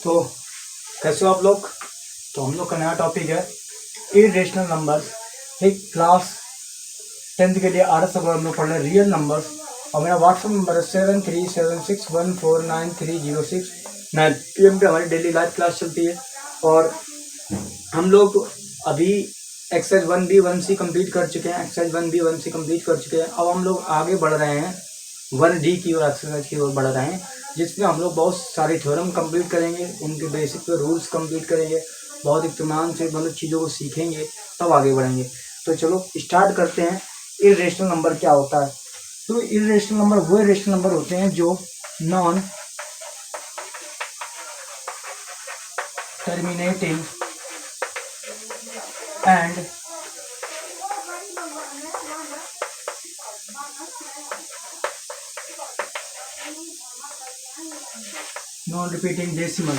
तो कैसे हो आप लोग? तो हम लोग का नया टॉपिक है इरेशनल नंबर्स। ठीक, क्लास 10th के लिए आरएस अगर हम लोग पढ़ रहे हैं रियल नंबर्स। और मेरा व्हाट्सअप नंबर है 7376149306 PM पे हमारी डेली लाइव क्लास चलती है। और हम लोग अभी एक्सरसाइज 1B 1C कंप्लीट कर चुके हैं। एक्सरसाइज 1B 1C कंप्लीट कर चुके हैं। अब हम लोग आगे बढ़ रहे हैं 1D की और एक्सरसाइज की ओर बढ़ रहे हैं, जिसमें हम लोग बहुत सारे थ्योरम कंप्लीट करेंगे, उनके बेसिक पे रूल्स कंप्लीट करेंगे, बहुत इत्मीनान से मतलब चीज़ों को सीखेंगे, तब आगे बढ़ेंगे। तो चलो स्टार्ट करते हैं। इरेशनल नंबर क्या होता है? तो इरेशनल नंबर वो इरेशनल नंबर होते हैं जो non terminating and non repeating decimal.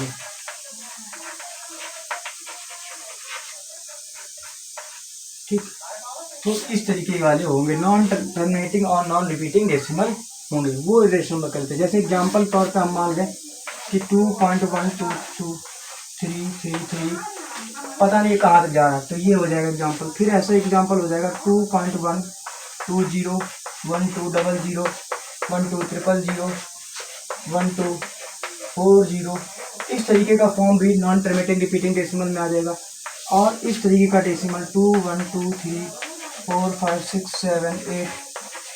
ठीक, तो इस तरीके वाले होंगे, नॉन टर्मिनेटिंग और नॉन रिपीटिंग डेसिमल होंगे, वो इरेशनल नंबर करते हैं। जैसे एग्जांपल तौर पे हम मान लें कि 2.1223333 पता नहीं कहाँ तक जा रहा है, तो ये हो जाएगा एग्जांपल। फिर ऐसा एग्जांपल हो जाएगा 2.12012001200001240। इस तरीके का फॉर्म भी नॉन टर्मिनेटिंग रिपीटिंग डेसिमल में आ जाएगा। और इस तरीके का डेसिमल 2 1 2 3 4 5 6 7 8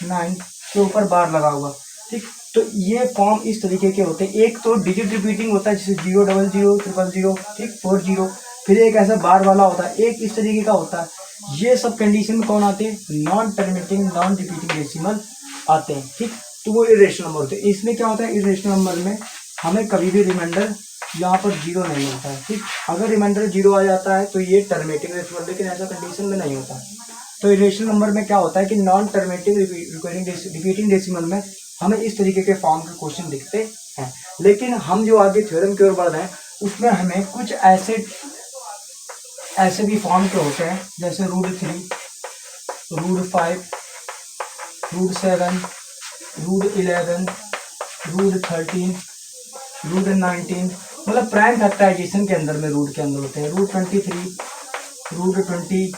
9 के ऊपर बार लगा हुआ। ठीक, तो ये फॉर्म इस तरीके के होते हैं। एक तो डिजिट रिपीटिंग होता है, जैसे 0000000, ठीक, 40। फिर एक ऐसा बार वाला होता है, एक इस तरीके का होता है। ये सब कंडीशन में कौन आते हैं? Non terminating non repeating decimal आते हैं। ठीक, तो वो इरेशनल नंबर होते हैं। इसमें क्या होता है, इरेशनल नंबर में हमें कभी भी रिमाइंडर यहाँ पर जीरो नहीं मिलता है। ठीक, अगर रिमाइंडर जीरो आ जाता है तो ये टर्मिनेटिंग डेसिमल, लेकिन ऐसा कंडीशन में नहीं होता। तो इरेशनल नंबर में क्या होता है कि नॉन टर्मिनेटिंग रिपीटिंग डेसिमल में हमें इस तरीके के फॉर्म के क्वेश्चन दिखते हैं। लेकिन हम जो आगे थ्योरम की ओर बढ़ रहे हैं उसमें हमें कुछ ऐसे भी फॉर्म के होते हैं, जैसे √3, √5, √7, √11, √13, √19, मतलब प्राइम फैक्टराइजेशन के अंदर में रूट के अंदर होते हैं। √23, √29,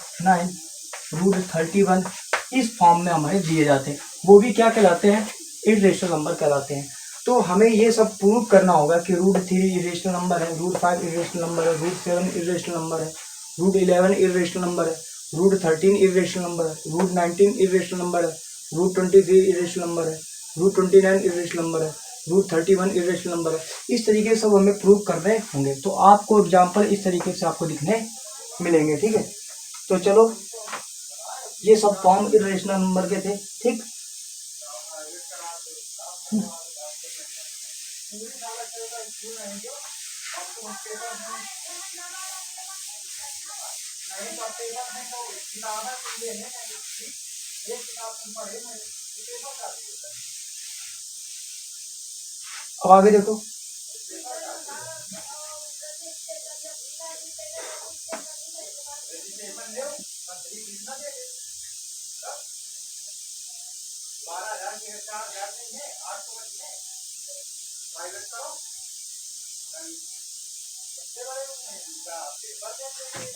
√31 इस फॉर्म में हमें दिए जाते हैं। वो भी क्या कहलाते हैं? इरेशनल नंबर कहलाते हैं। तो हमें ये सब प्रूव करना होगा कि √3 इरेशनल नंबर है, √5 इरेशनल नंबर है, √7 इरेशनल नंबर है, √11 इरेशनल नंबर है, √13 इरेशनल नंबर है, √19 इरेशनल नंबर है, √23 इरेशनल नंबर है, √29 इरेशनल नंबर है, √31 इरेशनल नंबर है। इस तरीके से सब हमें प्रूव करने होंगे। तो आपको एग्जाम्पल इस तरीके से आपको दिखने मिलेंगे। ठीक है, तो चलो, ये सब फॉर्म इरेशनल नंबर के थे। ठीक, अब आगे देखो।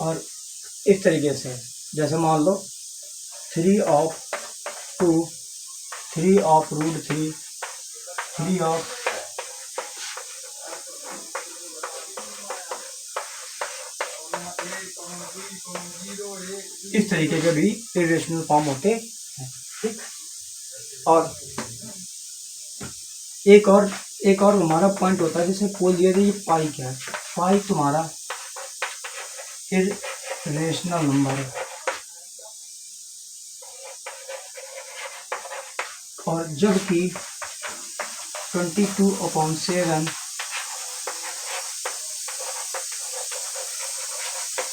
और इस तरीके से जैसे मान लो 3 ऑफ 2, 3 ऑफ √3, 3 ऑफ इस तरीके के भी इरेशनल फॉर्म होते हैं। ठीक, और एक और हमारा पॉइंट होता है, जैसे बोल दिया था ये पाई क्या है। पाई तुम्हारा इरेशनल नंबर है, और जबकि 22/7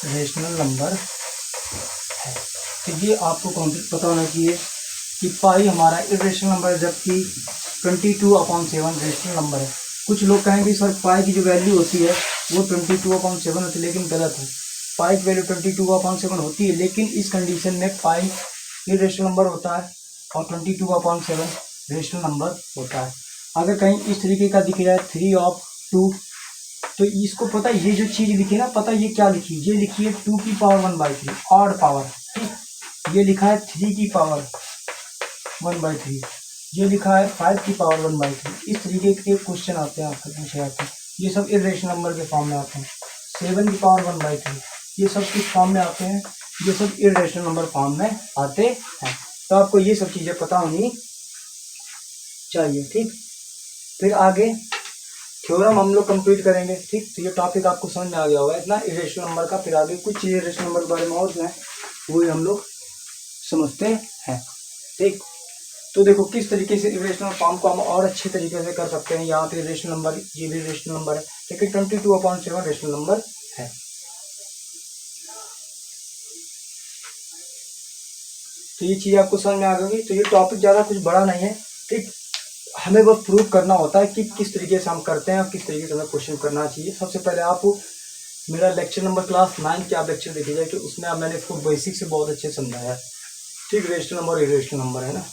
रेशनल नंबर है। तो ये आपको कॉन्सेप्ट पता होना चाहिए कि पाई हमारा इरेशनल नंबर है, जबकि 22/7 रेशनल नंबर है। कुछ लोग कहेंगे सर पाई की जो वैल्यू होती है वो 22/7 होती है, लेकिन गलत है। पाई की वैल्यू 22/7 होती है, लेकिन इस कंडीशन में पाई इरेशनल नंबर होता है और 22/7 रेशनल नंबर होता है। अगर कहीं इस तरीके का दिख रहा है 3/2, तो इसको पता है ये जो चीज़ लिखी है ना, पता है ये क्या लिखी है, ये लिखी है 2 की पावर 1/3 ऑड पावर, ठीक। ये लिखा है 3 की पावर 1/3, ये लिखा है 5 की पावर 1/3। इस तरीके के क्वेश्चन आते हैं आपके पूछे जाते हैं, ये सब इर्रेशनल नंबर के फॉर्म में आते हैं। 7 की पावर 1/3 ये सब किस फॉर्म में आते हैं, ये सब इर्रेशनल नंबर फॉर्म में आते हैं। तो आपको ये सब चीज़ें पता होनी चाहिए, ठीक। फिर आगे थ्योरम हम लोग कंप्लीट करेंगे, ठीक। तो ये टॉपिक आपको समझ में आ गया होगा इतना इरेशनल नंबर का। फिर आगे कुछ चीज़ें इरेशनल नंबर के बारे में और हैं वही हम लोग समझते हैं, ठीक। तो देखो किस तरीके से इरेशनल फॉर्म को हम और अच्छे तरीके से कर सकते हैं। यहाँ पे इरेशनल नंबर, ये भी इरेशनल नंबर है, ठीक है। 22/7 इरेशनल नंबर है। तो ये चीज़ आपको समझ में आ गई। तो ये टॉपिक ज़्यादा कुछ बड़ा नहीं है, ठीक। हमें बस प्रूव करना होता है कि किस तरीके से हम करते हैं और किस तरीके से हमें क्वेश्चन करना चाहिए। सबसे पहले आप मेरा लेक्चर नंबर क्लास 9 के आप लेक्चर देखिए जाए कि उसमें मैंने इसको बेसिक से बहुत अच्छे समझाया है, ठीक। रेशनल नंबर इरेशनल नंबर है ना।